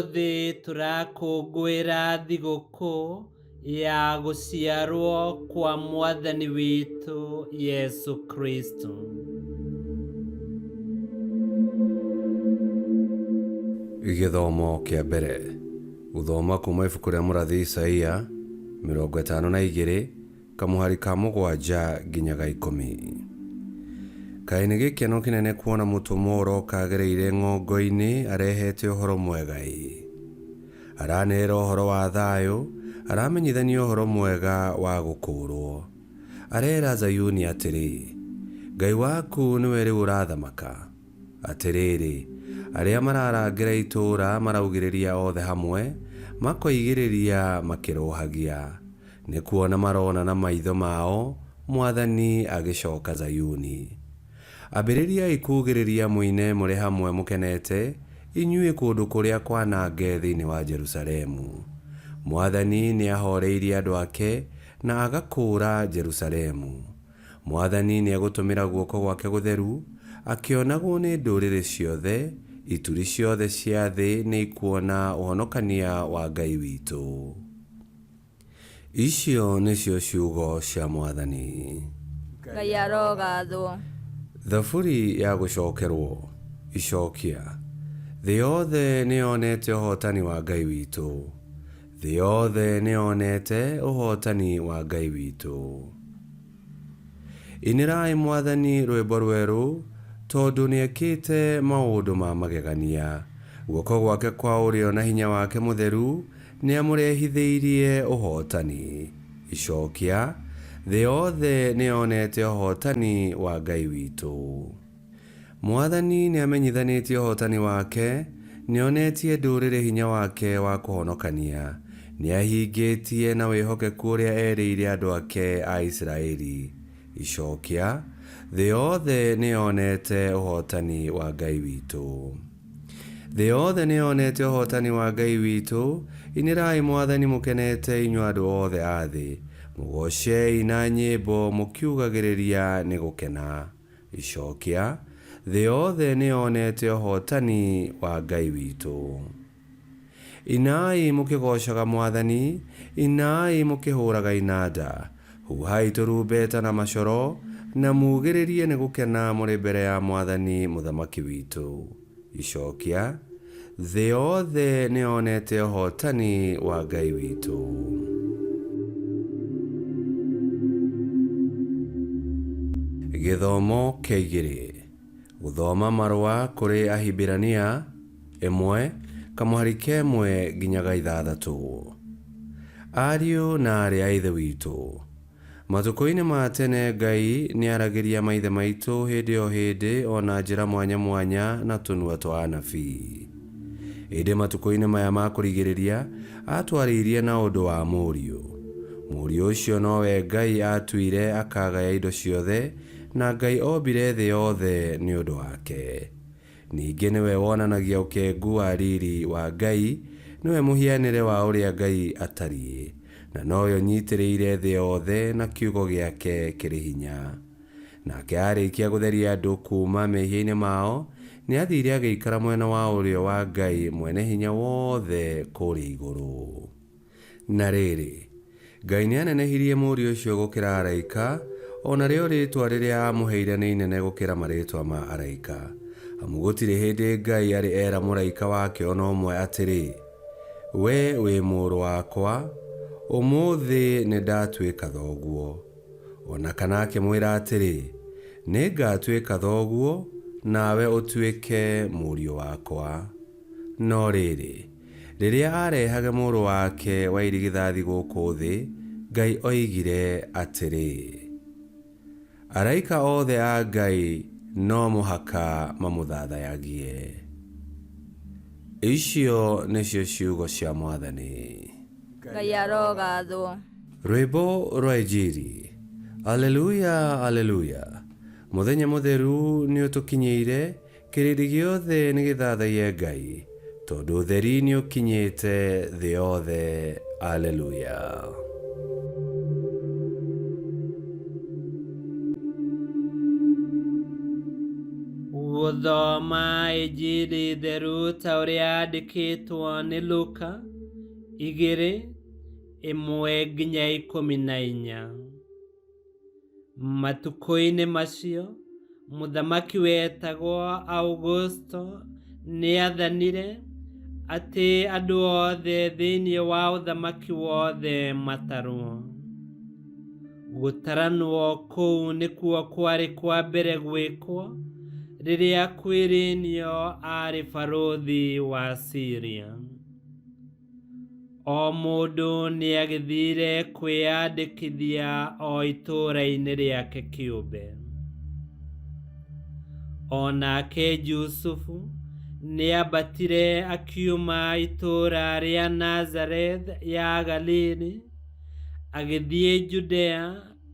Ũmũthĩ tũrakũngũĩra thigũkũ ya gũciarwo kwa Mwathani witũ Yesu Kristo. Gĩthomo kĩa mbere. Gũthoma kuma ibuku rĩa mũrathi Isaia 52 kamũhari ka 7 nginyaga 10. Kaĩ nĩ gĩkeno kĩnene kuona mũtũmwo ũroka agereire ng'ongo-inĩ arehete ũhoro mwega ĩ. Aranera ũhoro wa thayũ, aramenyithania ũhoro mwega wa gũkũũrwo. Arera Zayuni atĩrĩ, Ngai waku nĩwe rĩu ũrathamaka. Atĩrĩrĩ, arĩa mararangĩra itũũra maraugĩrĩria othe hamwe, makoigĩrĩria makĩrohagia. Nĩ kuona marona na maitho mao, Mwathani agĩcoka Zayuni. Ambĩrĩriai kuugĩrĩria mũine mũrĩ hamwe mũkenete, inyuĩ kũndũ kũrĩa kwanange thĩinĩ wa Jerusalemu. Mwathani nĩ ahoreirie andũ ake na agakũũra Jerusalemu. Mwathani nĩ agũtũmĩra guoko gwake gũtheru, akĩonagwo nĩ ndũrĩrĩ ciothe, ituri ciothe cia thĩ nĩ ikuona ũhonokania wa Ngai witũ. Icio nĩcio ciugo cia Mwathani. Ngai arogathwo. Thaburi ya gũcokerwo. Icokia. Thĩ yothe nĩ yonete ũhotani wa Ngai witũ. Thĩ yothe nĩ yonete ũhotani wa Ngai witũ. Inĩrai Mwathani rwĩmbo rwerũ, tondũ nĩekĩte maũndũ ma magegania. Guoko gwake kwa ũrĩo na hinya wake mũtheru nĩ amũrehithĩirie ũhotani. Icokia. Thĩ yothe nĩ yonete ũhotani wa Ngai witũ. Mwathani nĩ amenyithanĩtie ũhotani wake, nĩonetie ndũrĩrĩ hinya wake wa kũhonokania. Nĩ ahingĩtie na wĩhokeku ũrĩa erĩire andũ ake a Isiraeli. Icokia. Thĩ yothe nĩ yonete ũhotani wa Ngai witũ. Thĩ yothe nĩ yonete ũhotani wa Ngai witũ. Inĩrai Mwathani mũkenete inyuĩ andũ othe a thĩ. Mũgocei na nyĩmbo mũkiugagĩrĩria nĩ gũkena. Icokia. Thĩ yothe nĩ yonete ũhotani wa Ngai witũ. Inai mũkĩgocaga Mwathani, inai mũkĩhũraga inanda. Huhai tũrumbeta na macoro, na mugĩrĩrie nĩ gũkena mũrĩ mbere ya Mwathani mũthamaki witũ. Icokia. Thĩ yothe nĩ yonete ũhotani wa Ngai witũ. Gĩthomo kĩa 2. Gũthoma marũa kũrĩ Ahibirania 1 kamũhari ka 1 nginyaga 6. Ariũ na aarĩ a Ithe witũ, matukũ-inĩ ma tene Ngai nĩaragĩria maithe maitũ hĩndĩ o hĩndĩ ona njĩra mwanya mwanya na tũnua twa anabii. Ĩndĩ matukũ-inĩ maya ma kũrigĩrĩria atwarĩirie na ũndũ wa Mũriũ. Mũriũ ũcio nowe Ngai atuire akagaya indo ciothe, na Ngai ombire thĩ yothe nĩ ũndũ wake. Ningĩ nĩwe wonanagia ũkengu wa riri wa Ngai, nĩwe mũhianĩre wa ũrĩa Ngai atariĩ, na nowe ũnyitĩrĩire thĩ yothe na kiugo gĩake kĩrĩ hinya. Nake arĩkia gũtheria andũ kuma mehia-inĩ mao, nĩ athire agĩikara mwena wa ũrĩo wa Ngai mwene hinya wothe kũrĩa igũrũ. Na rĩrĩ, Ngai nĩ anenehirie Mũriũ ũcio gũkĩra araika, ona rĩo rĩĩtwa rĩrĩa amũheire nĩ inene gũkĩra marĩĩtwa ma araika. Amu gũtirĩ hĩndĩ Ngai arĩ era mũraika wake ona ũmwe atĩrĩ, we wĩ mũrũ wakwa, ũmũthĩ nĩ ndatuĩka thoguo. Ona kana akĩmwĩra atĩrĩ, nĩ ngatuĩka thoguo, nawe ũtuĩke mũriũ wakwa. No rĩrĩ, rĩrĩa arehage mũrũ wake wa irigithathi gũkũ thĩ, Ngai oigire atĩrĩ, araika othe a Ngai no mũhaka mamũthathayagie. Icio nĩcio ciugo cia Mwathani. Ngai arogathwo. Rwĩmbo rwa Injili. Aleluya, aleluya. Mũthenya mũtheru nĩ ũtũkinyĩire, kĩrĩndĩ gĩothe nĩ gĩthathaie Ngai, tondũ ũtheri nĩ ũkinyĩte thĩ yothe. Aleluya. Tũgũthoma Injili theru ta ũrĩa yandĩkĩtwo nĩ Luka 2:1-14. Matukũ-inĩ macio, mũthamaki wetagwo Augusto nĩ athanire atĩ andũ othe thĩinĩ wa ũthamaki wothe matarwo. Gũtaranwo kũu nĩkuo kwarĩ kwa mbere gwĩkwo rĩrĩa Quirinius arĩ barũthi wa Syria. O mũndũ nĩ agĩthire kwĩyandĩkithia o itũũra-inĩ rĩake kĩũmbe. O nake Jusufu nĩ ambatire akiuma itũũra rĩa Nazareth ya Galili agĩthiĩ Judea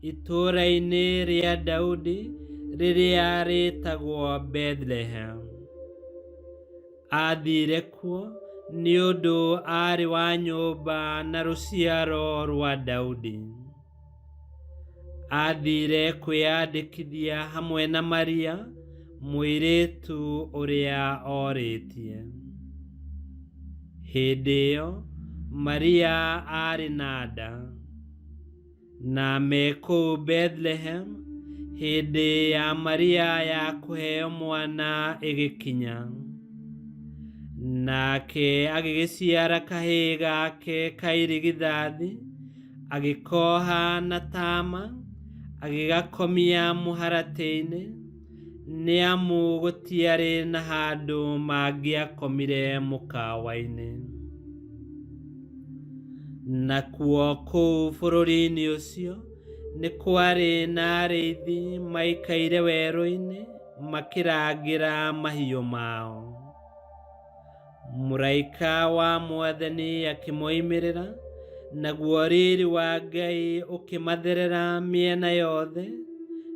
itũũra-inĩ rĩa Daudi rĩrĩa rĩtagwo Bethlehem. Athire kuo nĩ ũndũ arĩ wa nyũmba na rũciaro rwa Daudi. Athire kwĩyandĩkithia hamwe na Maria, mũirĩtu ũrĩa orĩtie. Hĩndĩ ĩyo Maria arĩ na nda. Na me kũu Bethlehem, hĩndĩ ya Maria ya kũheo mwana ĩgĩkinya. Nake agĩgĩciara kahĩĩ gake kairigithathi, agĩkoha na taama, agĩgakomia mũharatĩ-inĩ, nĩ amu gũtiarĩ na handũ mangĩakomire mũkawa-inĩ. Nakuo kũu bũrũri-inĩ ũcio nĩ kwarĩ na arĩithi maikaire werũ-inĩ makĩrangĩra mahiũ mao. Mũraika wa Mwathani akĩmoimĩrĩra, naguo riri wa Ngai ũkĩmatherera mĩena yothe,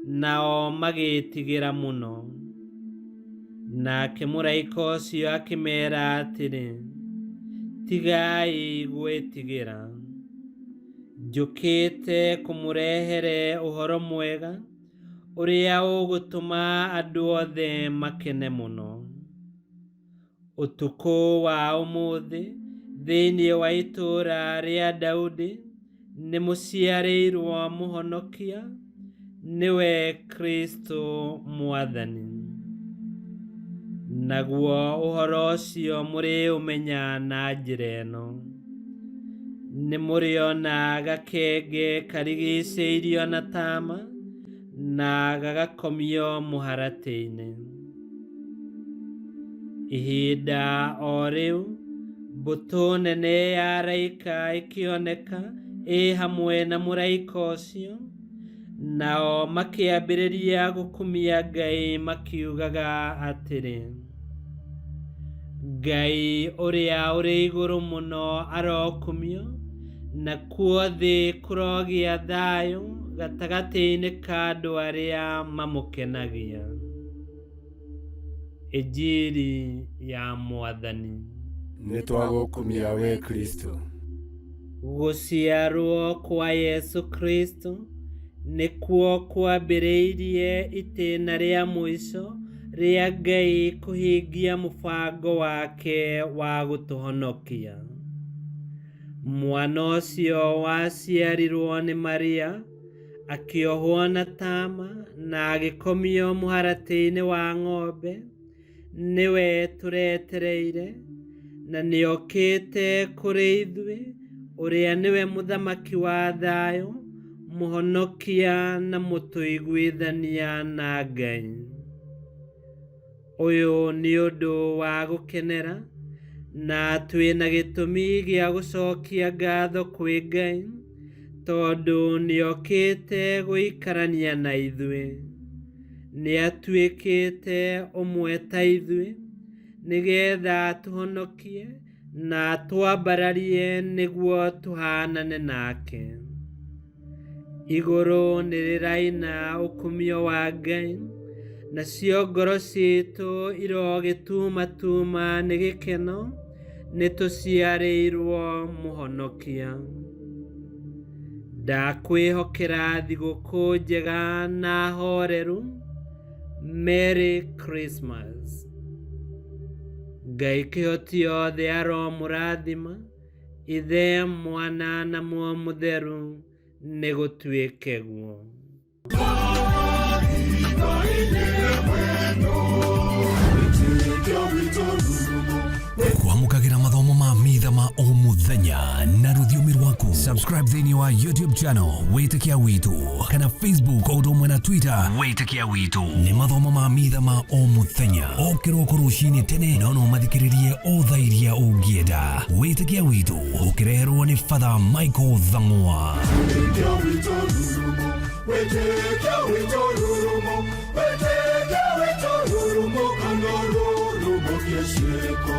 nao magĩĩtigĩra mũno. Nake mũraika ũcio akĩmeera atĩrĩ, tigai gwĩtigĩra. Njũkĩte kũmũrehere ũhoro mwega ũrĩa ũgũtũma andũ othe makene mũno. Ũtukũ wa ũmũthĩ thĩinĩ wa itũũra rĩa Daudi nĩ mũciarĩirwo mũhonokia, nĩwe Kristo Mwathani. Naguo ũhoro ũcio mũrĩũmenya na njĩra ĩno: nĩ mũrĩona gakenge karigicĩirio na taama na gagakomio mũharatĩ-inĩ. Ihinda o rĩu mbũtũ nene ya araika ĩkĩoneka ĩ hamwe na mũraika ũcio, nao makĩambĩrĩria gũkumia Ngai makiugaga atĩrĩ, Ngai ũrĩa ũrĩ igũrũ mũno arokumio, nakuo thĩ kũrogĩa thayũ gatagatĩ-inĩ ka andũ arĩa mamũkenagia. Injili ya Mwathani. Nĩ twagũkumia we Kristo. Gũciarwo kwa Yesu Kristo nĩkuo kwambĩrĩirie itĩna rĩa mũico rĩa Ngai kũhingia mũbango wake wa gũtũhonokia. Mwana ũcio waciarirwo nĩ Maria, akĩohwo na taama na agĩkomio mũharatĩ-inĩ wa ng'ombe, nĩwe tũretereire, na nĩokĩte kũrĩ ithuĩ, ũrĩa nĩwe mũthamaki wa thayũ, mũhonokia na mũtũiguithania na Ngai. Ũyũ nĩ ũndũ wa gũkenera, na twĩna gĩtũmi gĩa gũcokia ngatho kwĩ Ngai, tondũ nĩokĩte gũikarania na ithuĩ. Nĩatuĩkĩte ũmwe ta ithuĩ, nĩgetha atũhonokie na atwambararie nĩguo tũhanane nake. Igũrũ nĩ rĩraina ũkumio wa Ngai, nacio ngoro ciitũ irogĩtumatuma nĩ gĩkeno, nĩ tũciarĩirwo mũhonokia. Ndakwĩhokera thigũkũ njega na horeru, Merry Christmas. Ngai kĩhoti othe aromũrathima, Ithe Mwana na Muoyo Mũtheru nĩ gũtuĩke guo. Kwamũkagĩra mathomo ma mitha ma o mũthenya na rũthiomi rwaku. Subscribe thĩinĩ wa YouTube channel Wĩtĩkia Witũ kana Facebook o ũndũ ũmwe na Twitter Wĩtĩkia Witũ. Nĩ mathomo ma mitha ma o mũthenya o kĩroko rũcinĩ tene, no mathikĩrĩrie o thaa iria ũngĩenda. Wĩtĩkia Witũ ũkĩreherwo nĩ Father Michael Thang'wa. Wĩtĩkia Witũ rurumo, Wĩtĩkia Witũ rurumo, Wĩtĩkia Witũ rurumo, kana rurumo kĩciĩko.